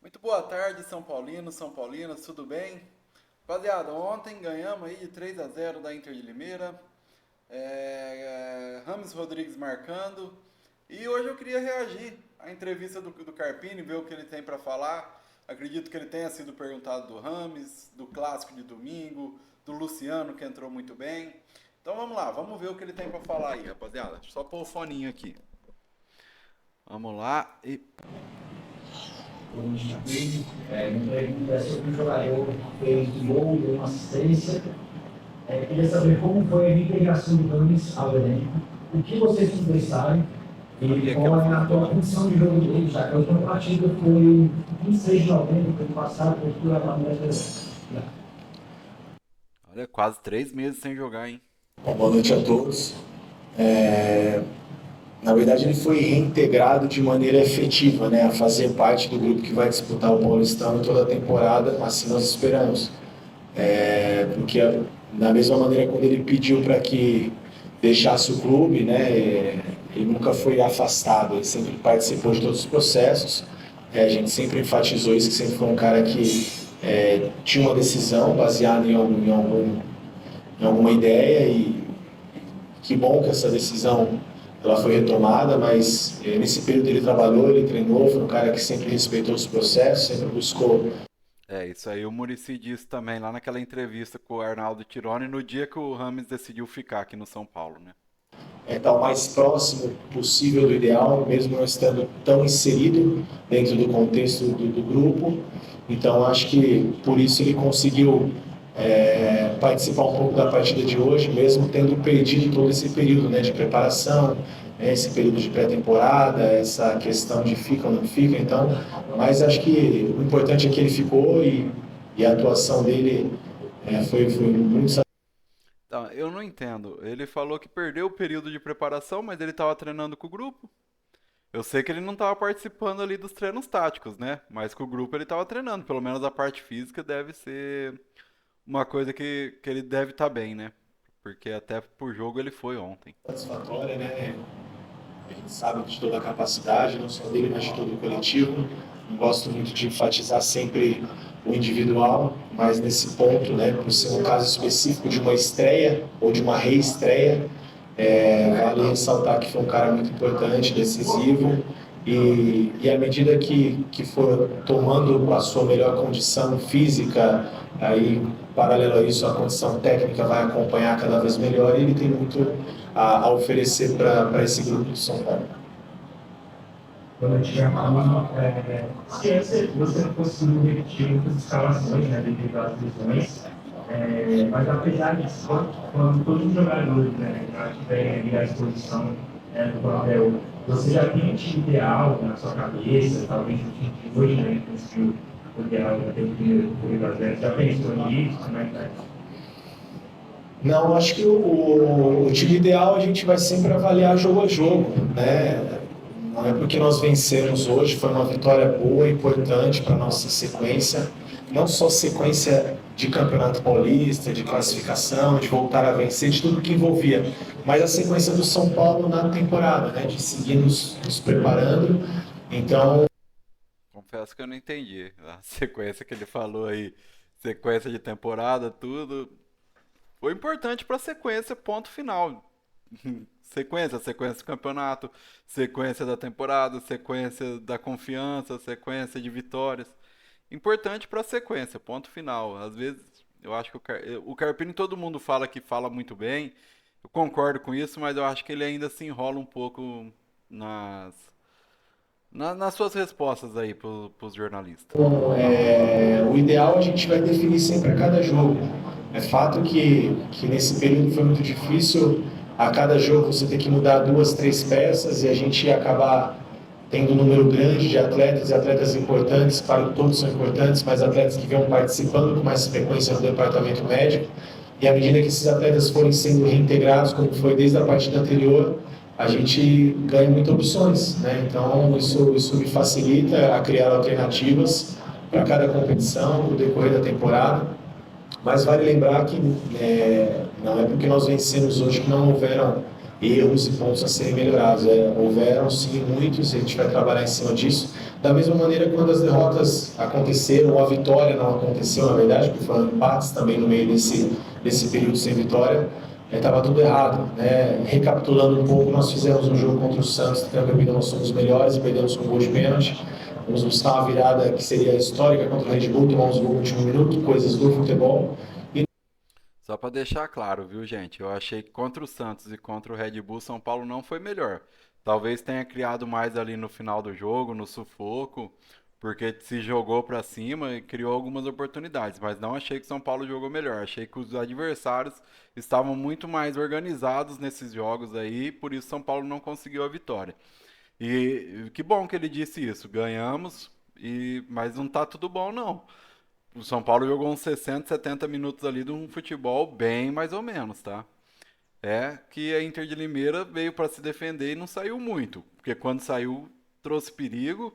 Muito boa tarde, São Paulino, São Paulinas, tudo bem? Rapaziada, ontem ganhamos aí de 3-0 da Inter de Limeira, Rames Rodrigues marcando, e hoje eu queria reagir à entrevista do Carpini, ver o que ele tem para falar. Acredito que ele tenha sido perguntado do Rames, do clássico de domingo, do Luciano que entrou muito bem. Então vamos lá, vamos ver o que ele tem para falar aí, rapaziada. Só pôr o foninho aqui. Vamos lá e Uma sobre um jogador que fez um gol, deu uma assistência. Queria saber como foi a integração do Rames ao elenco, o que vocês conversaram e qual é a atual condição de jogo dele, já que a última partida foi 26 de novembro, foi passado por América. olha, quase 3 meses sem jogar, hein? Boa noite a todos. Na verdade, ele foi reintegrado de maneira efetiva, né, a fazer parte do grupo que vai disputar o Paulistão toda a temporada, assim nós esperamos. Porque, da mesma maneira, quando ele pediu para que deixasse o clube, né, ele nunca foi afastado, ele sempre participou de todos os processos. A gente sempre enfatizou isso, que sempre foi um cara que tinha uma decisão baseada em alguma ideia, e que bom que essa decisão ela foi retomada, mas nesse período ele trabalhou, ele treinou, foi um cara que sempre respeitou os processos, sempre buscou. Isso aí o Muricy disse também lá naquela entrevista com o Arnaldo Tironi no dia que o Rames decidiu ficar aqui no São Paulo, né? Estar o mais próximo possível do ideal, mesmo não estando tão inserido dentro do contexto do grupo. Então, acho que por isso ele conseguiu participar um pouco da partida de hoje, mesmo tendo perdido todo esse período, né, de preparação, esse período de pré-temporada, essa questão de fica ou não fica. Então, mas acho que o importante é que ele ficou, e a atuação dele foi muito. Então, eu não entendo. Ele falou que perdeu o período de preparação, mas ele estava treinando com o grupo. Eu sei que ele não estava participando ali dos treinos táticos, né? Mas com o grupo ele estava treinando. Pelo menos a parte física deve ser uma coisa que ele deve estar bem, né? Porque até por jogo ele foi ontem. Satisfatória, né? A gente sabe de toda a capacidade, não só dele, mas de todo o coletivo. Não gosto muito de enfatizar sempre o individual, mas nesse ponto, né, por ser um caso específico de uma estreia ou de uma reestreia, vale ressaltar que foi um cara muito importante, decisivo, e à medida que for tomando a sua melhor condição física, aí, paralelo a isso, a condição técnica vai acompanhar cada vez melhor, e ele tem muito a oferecer para esse grupo de São Paulo. Quando eu tinha falado, se você conseguiu repetir muitas escalações, né, devido às lesões, mas apesar disso, quando todos os jogadores, né, já tiverem ali à disposição do plantel, você já tem um time ideal na sua cabeça, talvez um time de hoje, né, conseguiu o ideal já ter o primeiro corrido a zero, já pensou nisso, como é que é? Não, acho que o time ideal a gente vai sempre avaliar jogo a jogo, né? Não é porque nós vencemos hoje, foi uma vitória boa, importante para a nossa sequência, não só sequência de Campeonato Paulista, de classificação, de voltar a vencer, de tudo que envolvia, mas a sequência do São Paulo na temporada, né? De seguir nos preparando. Então, Confesso que eu não entendi a sequência que ele falou aí. Sequência de temporada, tudo. Foi importante para a sequência, ponto final. Sequência do campeonato, sequência da temporada, sequência da confiança, sequência de vitórias. Importante para a sequência, ponto final. Às vezes eu acho que o Carpini todo mundo fala que fala muito bem. Eu concordo com isso, mas eu acho que ele ainda se enrola um pouco nas, nas suas respostas aí para os jornalistas. o ideal a gente vai definir sempre a cada jogo. É fato que nesse período foi muito difícil. A cada jogo você tem que mudar 2, 3 peças, e a gente ia acabar tendo um número grande de atletas, e atletas importantes, claro que todos são importantes, mas atletas que vão participando com mais frequência no departamento médico. E à medida que esses atletas forem sendo reintegrados, como foi desde a partida anterior, a gente ganha muitas opções, né? Então isso me facilita a criar alternativas para cada competição no decorrer da temporada. Mas vale lembrar que não é porque nós vencemos hoje que não houveram erros e pontos a serem melhorados. Houveram sim muitos, e a gente vai trabalhar em cima disso, Da mesma maneira, quando as derrotas aconteceram, ou a vitória não aconteceu, na verdade, porque foram empates também no meio desse período sem vitória, estava tudo errado, né? Recapitulando um pouco, nós fizemos um jogo contra o Santos, que na bebida nós somos melhores, perdemos com um gol de pênalti. Vamos buscar uma virada que seria histórica contra o Red Bull, tomamos gol no último minuto, coisas do futebol. Só para deixar claro, viu, gente? Eu achei que contra o Santos e contra o Red Bull, São Paulo não foi melhor. Talvez tenha criado mais ali no final do jogo, no sufoco, porque se jogou para cima e criou algumas oportunidades, mas não achei que São Paulo jogou melhor. Achei que os adversários estavam muito mais organizados nesses jogos aí, por isso São Paulo não conseguiu a vitória. E que bom que ele disse isso. Ganhamos, mas não tá tudo bom não. O São Paulo jogou uns 60, 70 minutos ali de um futebol bem mais ou menos, tá? É que a Inter de Limeira veio para se defender e não saiu muito, porque quando saiu trouxe perigo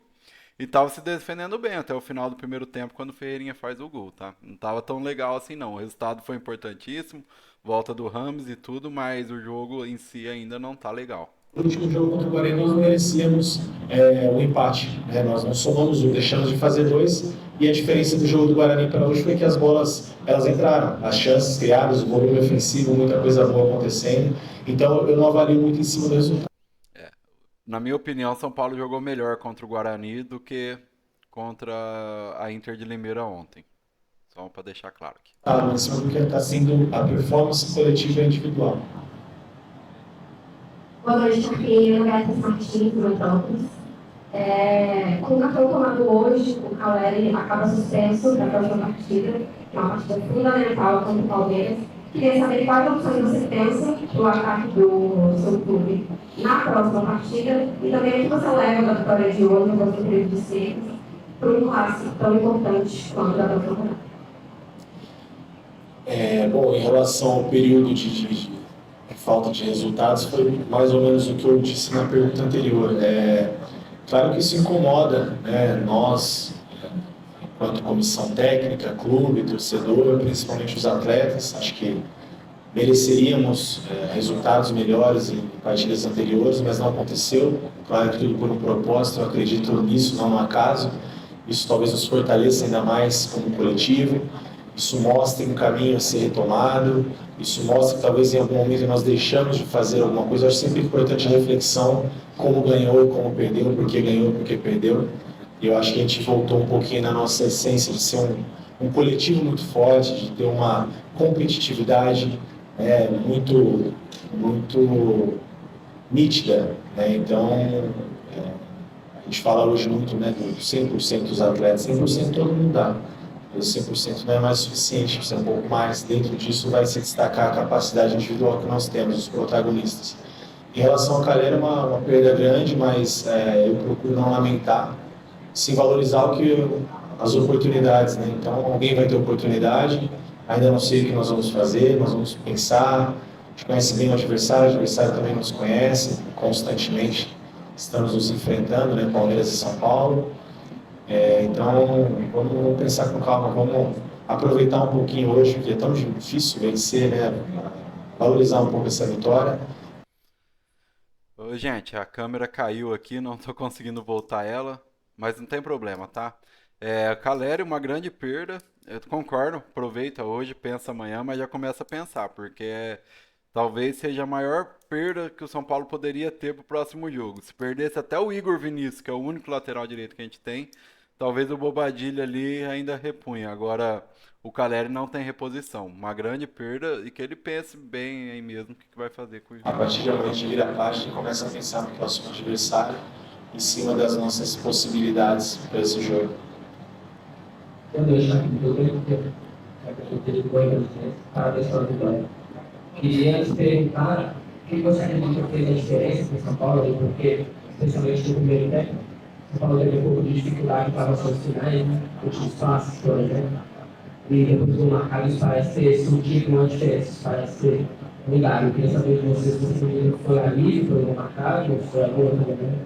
e tava se defendendo bem até o final do primeiro tempo quando o Ferreirinha faz o gol, tá? Não tava tão legal assim não. O resultado foi importantíssimo, volta do Rames e tudo, mas o jogo em si ainda não tá legal. No último jogo contra o Guarani, nós não merecíamos o empate, né? Nós não somamos um, deixamos de fazer dois, e a diferença do jogo do Guarani para hoje foi que as bolas elas entraram, as chances criadas, o volume ofensivo, muita coisa boa acontecendo. Então eu não avalio muito em cima do resultado. Na minha opinião, São Paulo jogou melhor contra o Guarani do que contra a Inter de Limeira ontem. Só para deixar claro aqui. Em cima do que está sendo a performance coletiva e individual. Boa noite, Marquinhos. Graças Martins, do Metrópolis. Com o cartão tomado hoje, o Caleri acaba suspenso da próxima partida, que é uma partida fundamental contra o Palmeiras. Queria saber quais opções você pensa do ataque do seu clube na próxima partida e também o que você leva da vitória de hoje, no período de seis, para um clássico tão importante quanto o da próxima. Bom, em relação ao período de falta de resultados, foi mais ou menos o que eu disse na pergunta anterior. Claro que isso incomoda, né, nós, enquanto comissão técnica, clube, torcedor, principalmente os atletas. Acho que mereceríamos resultados melhores em partidas anteriores, mas não aconteceu. Claro que tudo por um propósito, eu acredito nisso, não no acaso. Isso talvez nos fortaleça ainda mais como coletivo. Isso mostra um caminho a ser retomado. Isso mostra que talvez em algum momento nós deixamos de fazer alguma coisa. Eu acho sempre importante a reflexão, como ganhou e como perdeu, por que ganhou e por que perdeu. E eu acho que a gente voltou um pouquinho na nossa essência de ser um coletivo muito forte, de ter uma competitividade muito nítida, né? Então, a gente fala hoje muito, né, do 100% dos atletas. 100% todo mundo dá. Esse 100% não é mais suficiente, precisa um pouco mais. Dentro disso vai se destacar a capacidade individual que nós temos, os protagonistas. Em relação ao Calera, é uma perda grande, mas eu procuro não lamentar, sim valorizar as oportunidades, né? Então, alguém vai ter oportunidade, ainda não sei o que nós vamos fazer, nós vamos pensar. A gente conhece bem o adversário também nos conhece, constantemente estamos nos enfrentando, né? Palmeiras e São Paulo. Então, vamos pensar com calma, vamos aproveitar um pouquinho hoje, porque é tão difícil vencer, né? Valorizar um pouco essa vitória. Ô, gente, a câmera caiu aqui, não tô conseguindo voltar ela, mas não tem problema, tá? Caleri, uma grande perda, eu concordo, aproveita hoje, pensa amanhã, mas já começa a pensar, porque talvez seja a maior perda que o São Paulo poderia ter pro próximo jogo. Se perdesse até o Igor Vinícius, que é o único lateral direito que a gente tem, talvez o Bobadilha ali ainda repunha. Agora, o Caleri não tem reposição. Uma grande perda e que ele pense bem aí mesmo o que vai fazer com o jogo. A partir de agora a gente vira a página e começa a pensar no próximo adversário em cima das nossas possibilidades para esse jogo. Eu deixo aqui do tempo que eu teria para a questão do banho. Queria te perguntar o que você acredita que fez a diferença em São Paulo, porque, especialmente no primeiro tempo, São Paulo teve um pouco de dificuldade para as finais, últimos passos, por exemplo. E depois do marcado, isso parece ter surgido uma diferença, isso parece ser mudado. Eu queria saber de vocês se você foi ali, foi no marcado, ou foi alguma outra também.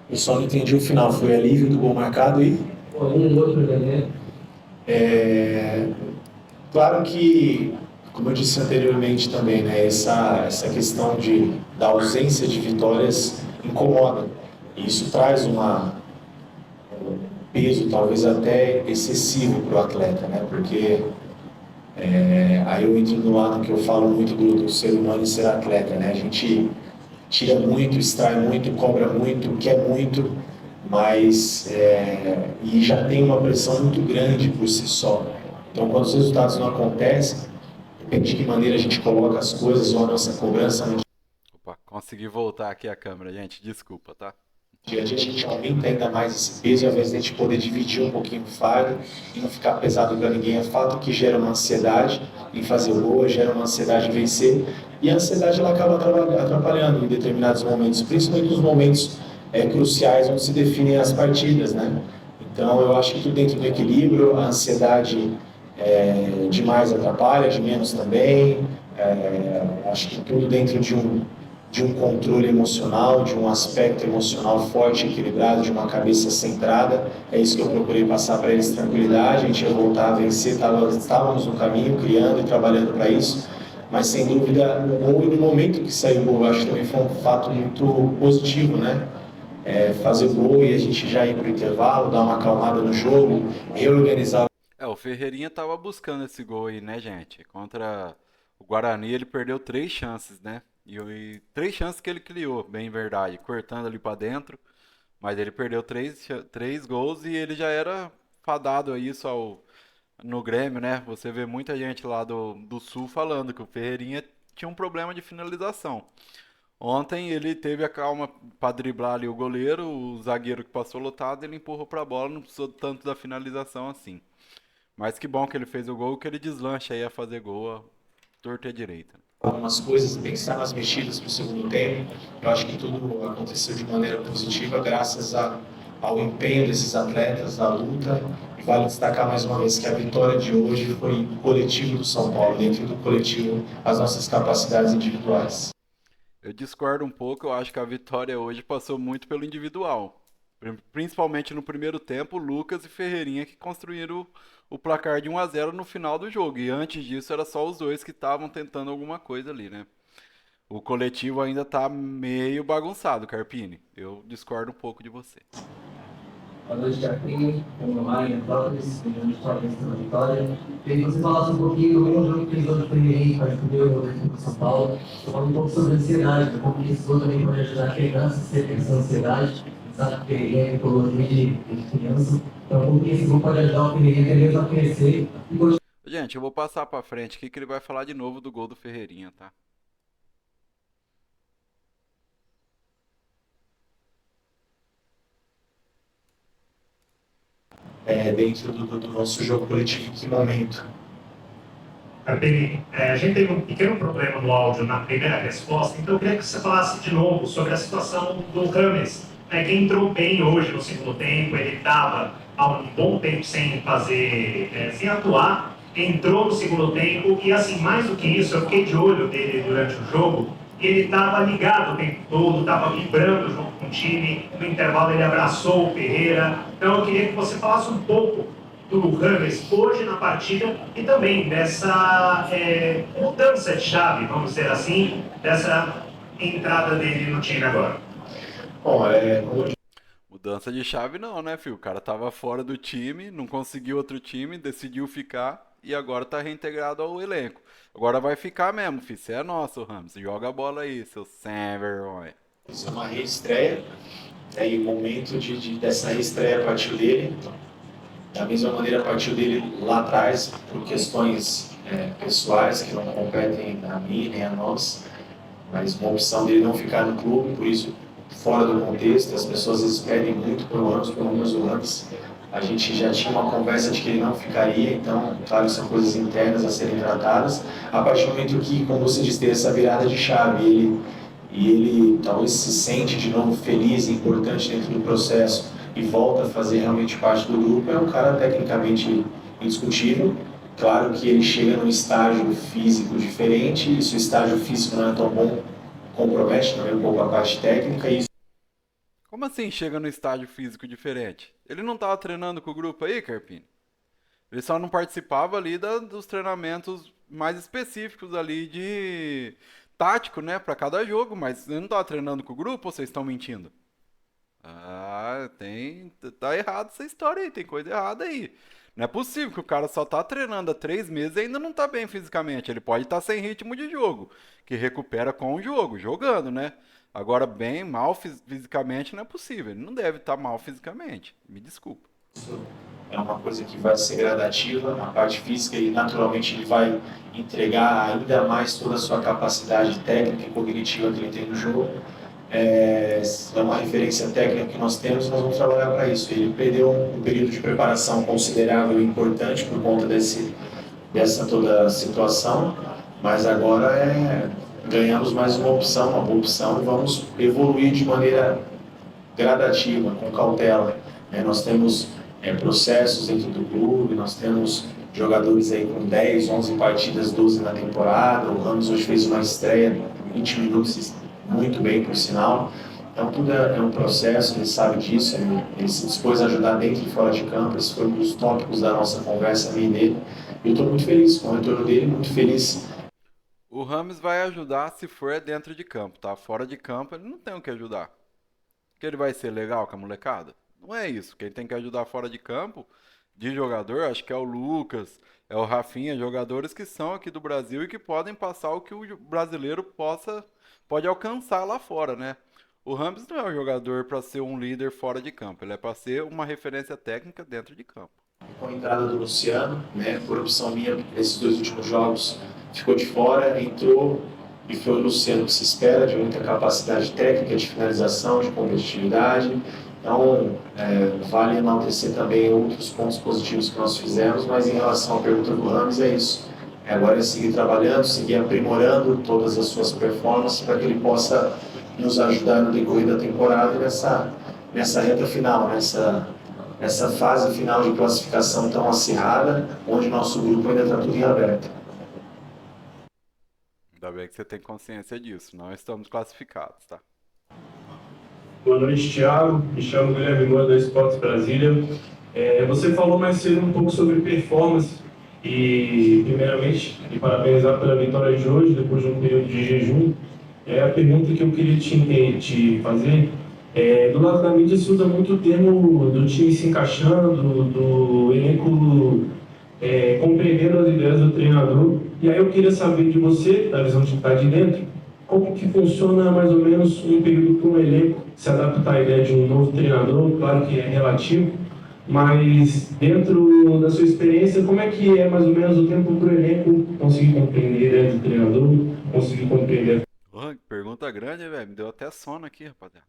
Eu só não entendi o final, foi alívio do gol marcado e... Foi um outro elemento. Claro que, como eu disse anteriormente também, né, essa questão da ausência de vitórias incomoda. E isso traz uma peso talvez até excessivo para o atleta, né? Porque aí eu entro no lado que eu falo muito do ser humano e ser atleta, né? A gente tira muito, extrai muito, cobra muito, quer muito, mas e já tem uma pressão muito grande por si só. Então, quando os resultados não acontecem, depende de que maneira a gente coloca as coisas ou a nossa cobrança no Opa, consegui voltar aqui a câmera, gente. Desculpa, tá? dia a dia, a gente aumenta ainda mais esse peso e ao invés de a gente poder dividir um pouquinho o fardo e não ficar pesado para ninguém, é fato que gera uma ansiedade em fazer o gol, gera uma ansiedade em vencer e a ansiedade ela acaba atrapalhando em determinados momentos, principalmente nos momentos cruciais onde se definem as partidas, né? Então eu acho que tudo dentro do equilíbrio, a ansiedade demais atrapalha, de menos também, acho que tudo dentro de um controle emocional, de um aspecto emocional forte, equilibrado, de uma cabeça centrada. É isso que eu procurei passar para eles, tranquilidade, a gente ia voltar a vencer, estávamos no caminho, criando e trabalhando para isso, mas sem dúvida, no gol e no momento que saiu o gol, eu acho que também foi um fato muito positivo, né? Fazer o gol e a gente já ir para o intervalo, dar uma acalmada no jogo, reorganizar. O Ferreirinha tava buscando esse gol aí, né, gente? Contra o Guarani ele perdeu três chances, né? E três chances que ele criou, bem verdade, cortando ali pra dentro. Mas ele perdeu três gols e ele já era fadado a isso no Grêmio, né? Você vê muita gente lá do Sul falando que o Ferreirinha tinha um problema de finalização. Ontem ele teve a calma para driblar ali o goleiro, o zagueiro que passou lotado, ele empurrou pra bola, não precisou tanto da finalização assim. Mas que bom que ele fez o gol, que ele deslancha aí a fazer gol, torto e à direita. Algumas coisas, pensar nas mexidas para o segundo tempo. Eu acho que tudo aconteceu de maneira positiva graças ao empenho desses atletas, da luta. E vale destacar mais uma vez que a vitória de hoje foi coletivo do São Paulo, dentro do coletivo, as nossas capacidades individuais. Eu discordo um pouco, eu acho que a vitória hoje passou muito pelo individual. Principalmente no primeiro tempo, Lucas e Ferreirinha que construíram o placar de 1 a 0 no final do jogo. E antes disso era só os dois que estavam tentando alguma coisa ali, né? O coletivo ainda tá meio bagunçado, Carpini. Eu discordo um pouco de você. Boa noite, Carpini. Meu nome é Clóvis, de História da Vitória. Queria que você falasse um pouquinho do mesmo jogo que fez hoje para ninguém, para o meu aqui em São Paulo. Falando um pouco sobre a ansiedade, como que isso também pode ajudar a criança a ser essa ansiedade. Sabe que ele falou de criança. Então, como que esse grupo pode ajudar o Ferreirinha a crescer e continuar. Gente, eu vou passar pra frente aqui que ele vai falar de novo do gol do Ferreirinha, tá? Dentro do nosso jogo coletivo, em que momento? A gente teve um pequeno problema no áudio na primeira resposta, então eu queria que você falasse de novo sobre a situação do Rames, que entrou bem hoje no segundo tempo, ele estava há um bom tempo sem sem atuar, entrou no segundo tempo e assim, mais do que isso, eu fiquei de olho dele durante o jogo, ele estava ligado o tempo todo, estava vibrando junto com o time, no intervalo ele abraçou o Ferreira, então eu queria que você falasse um pouco do Rames hoje na partida e também dessa mudança de chave, vamos dizer assim, dessa entrada dele no time agora. Bom, Mudança de chave não, né, filho? O cara tava fora do time, não conseguiu outro time, decidiu ficar e agora tá reintegrado ao elenco. Agora vai ficar mesmo, filho. Você é nosso, Ramos. Joga a bola aí, seu sem vergonha. isso é uma reestreia, e o momento dessa reestreia partiu dele. Da mesma maneira partiu dele lá atrás, por questões pessoais que não competem a mim nem a nós, mas uma opção dele não ficar no clube, por isso, fora do contexto, as pessoas às vezes pedem muito pelo menos o Ramos. A gente já tinha uma conversa de que ele não ficaria, então, claro, são coisas internas a serem tratadas. A partir do momento que, como você disse, teve essa virada de chave, ele talvez se sente de novo feliz e importante dentro do processo e volta a fazer realmente parte do grupo, é um cara tecnicamente indiscutível. Claro que ele chega num estágio físico diferente, e se o estágio físico não é tão bom, compromete também um pouco a parte técnica. E Como assim chega no estágio físico diferente? Ele não tava treinando com o grupo aí, Carpini? Ele só não participava ali dos treinamentos mais específicos ali de tático, né, pra cada jogo, mas ele não tava treinando com o grupo ou vocês estão mentindo? Ah, tá errado essa história aí, tem coisa errada aí. Não é possível que o cara só tá treinando há 3 meses e ainda não tá bem fisicamente. Ele pode estar sem ritmo de jogo, que recupera com o jogo, jogando, né? Agora, bem, mal fisicamente não é possível. Ele não deve estar mal fisicamente. Me desculpa. Isso é uma coisa que vai ser gradativa, a parte física, e naturalmente ele vai entregar ainda mais toda a sua capacidade técnica e cognitiva que ele tem no jogo. É uma referência técnica que nós temos, nós vamos trabalhar para isso. Ele perdeu um período de preparação considerável e importante por conta dessa toda situação, mas agora ganhamos mais uma boa opção, e vamos evoluir de maneira gradativa, com cautela. Nós temos processos dentro do clube, nós temos jogadores aí com 10, 11 partidas, 12 na temporada. O Ramos hoje fez uma estreia, 20 minutos, muito bem, por sinal. Então tudo é um processo, ele sabe disso, ele se dispôs a ajudar dentro e fora de campo. Esse foi um dos tópicos da nossa conversa, minha e dele. Eu estou muito feliz com o retorno dele, muito feliz. O Rames vai ajudar se for dentro de campo, tá? Fora de campo ele não tem o que ajudar. Que ele vai ser legal com a molecada? Não é isso. Quem tem que ajudar fora de campo, de jogador, acho que é o Lucas, é o Rafinha, jogadores que são aqui do Brasil e que podem passar o que o brasileiro pode alcançar lá fora, né? O Rames não é um jogador para ser um líder fora de campo, ele é para ser uma referência técnica dentro de campo. Com a entrada do Luciano, né, por opção minha, esses 2 últimos jogos ficou de fora, entrou, e foi o Luciano que se espera, de muita capacidade técnica, de finalização, de competitividade. Então, vale enaltecer também outros pontos positivos que nós fizemos, mas em relação à pergunta do Rames, é isso. Agora é seguir trabalhando, seguir aprimorando todas as suas performances para que ele possa nos ajudar no decorrer da temporada e nessa reta final, nessa fase final de classificação tão acirrada, onde nosso grupo ainda está tudo em aberto. Ainda bem que você tem consciência disso, não estamos classificados, tá? Boa noite, Thiago. Me chamo Guilherme Moura, da Esportes Brasília. Você falou mais cedo um pouco sobre performance e, primeiramente, me parabenizar pela vitória de hoje, depois de um período de jejum. A pergunta que eu queria te fazer do lado da mídia se usa muito o termo do time se encaixando, do elenco compreendendo as ideias do treinador. E aí eu queria saber de você, da visão de estar de dentro, como que funciona mais ou menos um período para um elenco se adaptar à ideia de um novo treinador. Claro que é relativo, mas dentro da sua experiência, como é que é mais ou menos o tempo para o elenco conseguir compreender a ideia do treinador, conseguir compreender Que pergunta grande, velho. Me deu até sono aqui, rapaziada.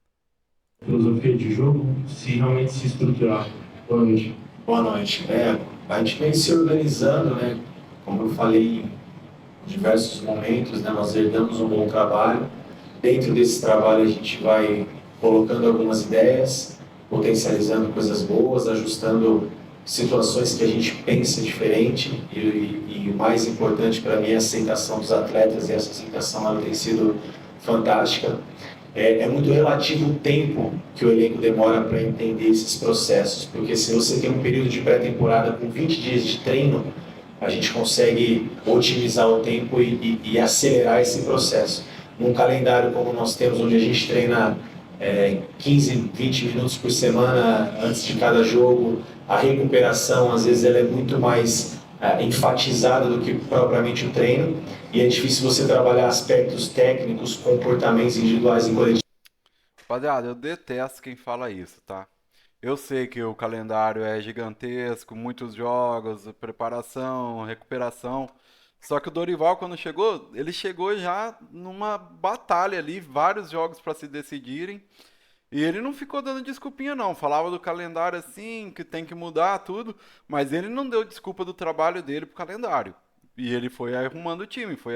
a filosofia de jogo, se realmente se estruturar. Boa noite. Boa noite. A gente vem se organizando, né? Como eu falei em diversos momentos, né? Nós herdamos um bom trabalho. Dentro desse trabalho a gente vai colocando algumas ideias, potencializando coisas boas, ajustando situações que a gente pensa diferente, e o mais importante para mim é a aceitação dos atletas, e essa aceitação ela tem sido fantástica. É muito relativo o tempo que o elenco demora para entender esses processos, porque se você tem um período de pré-temporada com 20 dias de treino, a gente consegue otimizar o tempo e acelerar esse processo. Num calendário como nós temos, onde a gente treina 15, 20 minutos por semana antes de cada jogo, a recuperação às vezes ela é muito mais enfatizada do que propriamente o treino, e é difícil você trabalhar aspectos técnicos, comportamentos individuais e coletivos. Rapaziada, eu detesto quem fala isso, tá? Eu sei que o calendário é gigantesco, muitos jogos, preparação, recuperação. Só que o Dorival, quando chegou, ele chegou já numa batalha ali, vários jogos para se decidirem. E ele não ficou dando desculpinha, não. Falava do calendário assim, que tem que mudar tudo, mas ele não deu desculpa do trabalho dele pro calendário. E ele foi arrumando o time, foi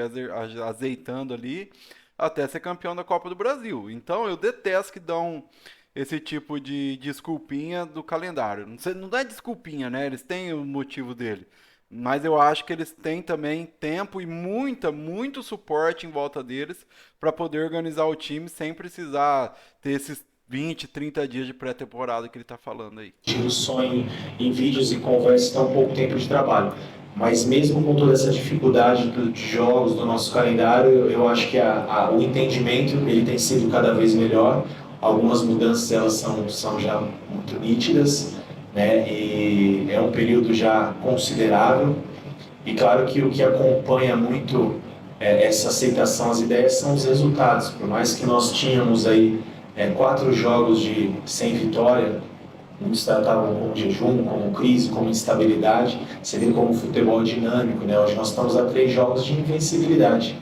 azeitando ali até ser campeão da Copa do Brasil. Então eu detesto que dão esse tipo de desculpinha do calendário. Não é desculpinha, né? Eles têm o motivo dele. Mas eu acho que eles têm também tempo e muito suporte em volta deles para poder organizar o time sem precisar ter esses 20, 30 dias de pré-temporada que ele está falando aí. Só em vídeos e conversas dá um pouco tempo de trabalho. Mas mesmo com toda essa dificuldade de jogos do nosso calendário, eu acho que o entendimento ele tem sido cada vez melhor. algumas mudanças elas são já muito nítidas, né? E é um período já considerável. E claro que o que acompanha muito essa aceitação às ideias são os resultados. Por mais que nós tínhamos aí 4 jogos sem vitória, muitos tratavam como jejum, como crise, como instabilidade, você vê como futebol é dinâmico, né? Hoje nós estamos a 3 jogos de invencibilidade,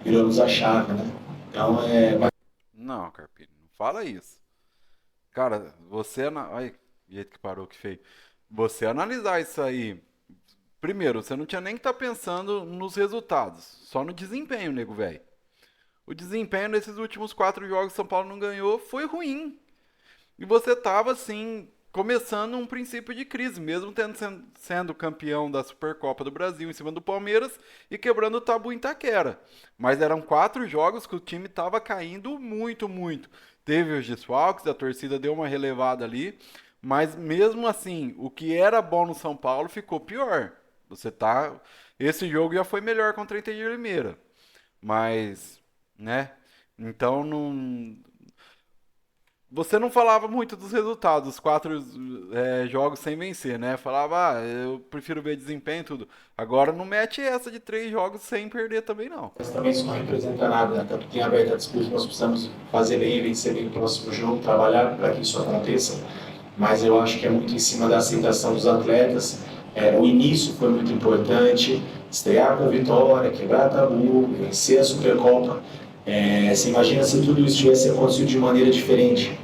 viramos a chave, né? Então Não, Carpini, não fala isso. Cara, Ai, jeito que parou, que feio. Você analisar isso aí. Primeiro, você não tinha nem que estar pensando nos resultados, só no desempenho, nego velho. O desempenho nesses últimos 4 jogos que São Paulo não ganhou foi ruim. E você tava assim, começando um princípio de crise, mesmo sendo campeão da Supercopa do Brasil em cima do Palmeiras e quebrando o tabu em Itaquera. Mas eram 4 jogos que o time tava caindo muito, muito. Teve os desfalques, a torcida deu uma relevada ali, mas mesmo assim, o que era bom no São Paulo ficou pior. Você tá. Esse jogo já foi melhor contra a Inter de Limeira. Mas, né? Então não. Você não falava muito dos resultados, os 4 jogos sem vencer, né? Falava, eu prefiro ver desempenho e tudo. Agora não mete essa de 3 jogos sem perder também, não. mas também isso não representa nada, né? Tanto tem aberto a disputa, nós precisamos fazer bem e vencer bem o próximo jogo, trabalhar para que isso aconteça. Mas eu acho que é muito em cima da aceitação dos atletas. O início foi muito importante, estrear com vitória, quebrar tabu, vencer a Supercopa. Você imagina se tudo isso tivesse acontecido de maneira diferente?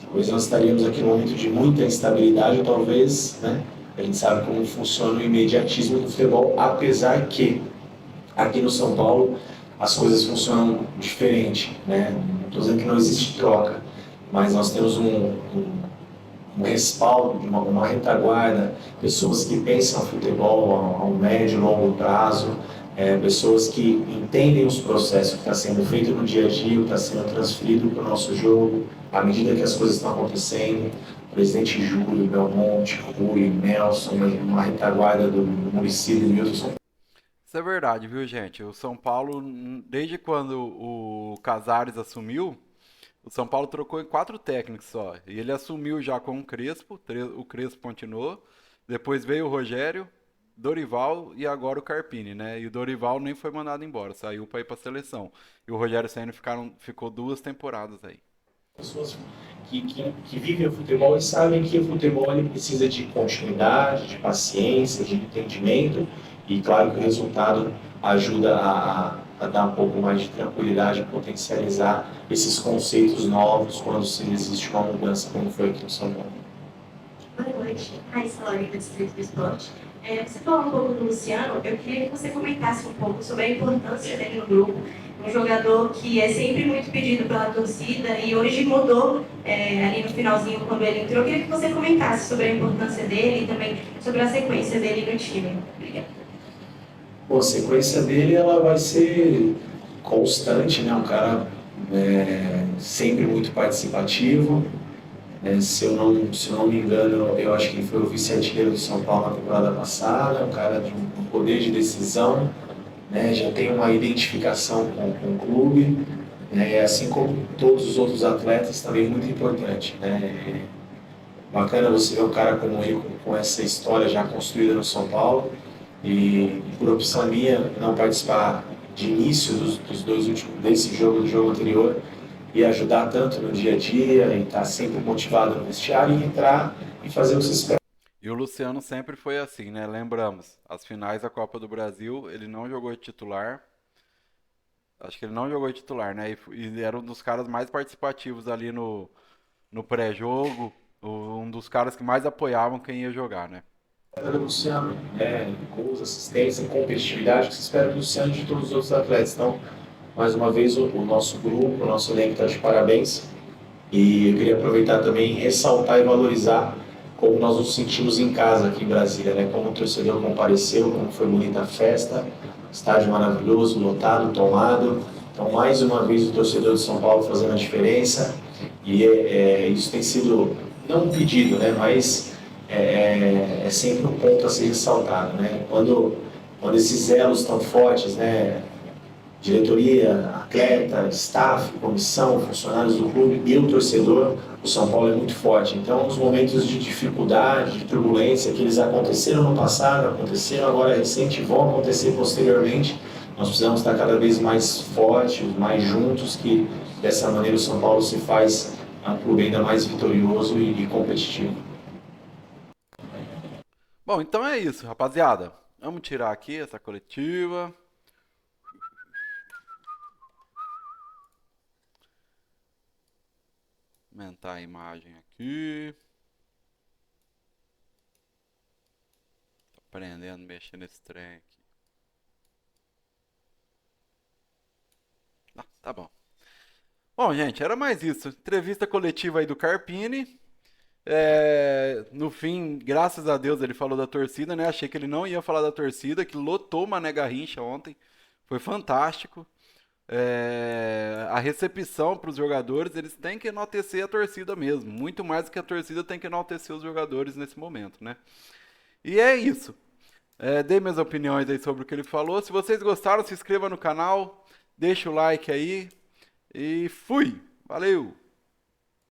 Talvez nós estaríamos aqui num momento de muita instabilidade, ou talvez, né? A gente sabe como funciona o imediatismo do futebol, apesar que aqui no São Paulo as coisas funcionam diferente, né? Não estou dizendo que não existe troca, mas nós temos um respaldo, uma retaguarda, pessoas que pensam no futebol a um médio e longo prazo, pessoas que entendem os processos que está sendo feito no dia a dia, que está sendo transferido para o nosso jogo, à medida que as coisas estão acontecendo. Presidente Júlio, Belmonte, Rui, Nelson, uma retaguarda do município de Wilson. Isso é verdade, viu, gente? O São Paulo, desde quando o Casares assumiu, o São Paulo trocou em 4 técnicos só. E ele assumiu já com o Crespo continuou. Depois veio o Rogério, Dorival e agora o Carpini, né? E o Dorival nem foi mandado embora, saiu para ir para a seleção. E o Rogério Ceni ficou 2 temporadas aí. Pessoas que vivem o futebol e sabem que o futebol ele precisa de continuidade, de paciência, de entendimento. E claro que o resultado ajuda a dar um pouco mais de tranquilidade, potencializar esses conceitos novos quando existe uma mudança, como foi aqui no São Paulo. Boa noite, Raíssa Lória, do Distrito do Esporte. Você falou um pouco do Luciano, eu queria que você comentasse um pouco sobre a importância dele no grupo. Um jogador que é sempre muito pedido pela torcida e hoje mudou ali no finalzinho quando ele entrou. Eu queria que você comentasse sobre a importância dele e também sobre a sequência dele no time. Obrigada. Bom, a sequência dele ela vai ser constante, né? Um cara sempre muito participativo. Se eu não me engano, eu acho que ele foi o vice-artilheiro do São Paulo na temporada passada, um cara de um poder de decisão, né? Já tem uma identificação com o clube, né? Assim como todos os outros atletas, também muito importante, né? Bacana você ver um cara como ele, com essa história já construída no São Paulo, e por opção minha não participar de início dos 2 últimos, desse jogo, do jogo anterior, e ajudar tanto no dia a dia, e estar sempre motivado no vestiário, e entrar e fazer o que se espera. E o Luciano sempre foi assim, né? Lembramos, as finais da Copa do Brasil, ele não jogou de titular. Acho que ele não jogou de titular, né? E era um dos caras mais participativos ali no pré-jogo, um dos caras que mais apoiavam quem ia jogar, né? Do Luciano, gols, assistência, competitividade, que se espera do Luciano e de todos os outros atletas. Então, mais uma vez, o nosso grupo, o nosso elenco está de parabéns. E eu queria aproveitar também e ressaltar e valorizar como nós nos sentimos em casa aqui em Brasília, né? Como o torcedor compareceu, como foi bonita a festa, estádio maravilhoso, lotado, tomado. Então, mais uma vez, o torcedor de São Paulo fazendo a diferença. E isso tem sido, não um pedido, né? Mas é sempre um ponto a ser ressaltado, né? Quando esses elos estão fortes, né? diretoria, atleta, staff, comissão, funcionários do clube e o torcedor, o São Paulo é muito forte. Então, os momentos de dificuldade, de turbulência que eles aconteceram no passado, aconteceram agora recente e vão acontecer posteriormente, nós precisamos estar cada vez mais fortes, mais juntos, que dessa maneira o São Paulo se faz um clube ainda mais vitorioso e competitivo. Bom, então é isso, rapaziada. Vamos tirar aqui essa coletiva. Aumentar a imagem aqui. Tô aprendendo a mexer nesse trem aqui. Tá bom. Bom, gente, era mais isso. Entrevista coletiva aí do Carpini. No fim, graças a Deus, ele falou da torcida, né? Achei que ele não ia falar da torcida, que lotou o Mané Garrincha ontem. Foi fantástico. A recepção para os jogadores, eles têm que enaltecer a torcida mesmo. Muito mais do que a torcida tem que enaltecer os jogadores nesse momento, né? E é isso. Dei minhas opiniões aí sobre o que ele falou. Se vocês gostaram, se inscreva no canal, deixa o like aí. E fui! Valeu!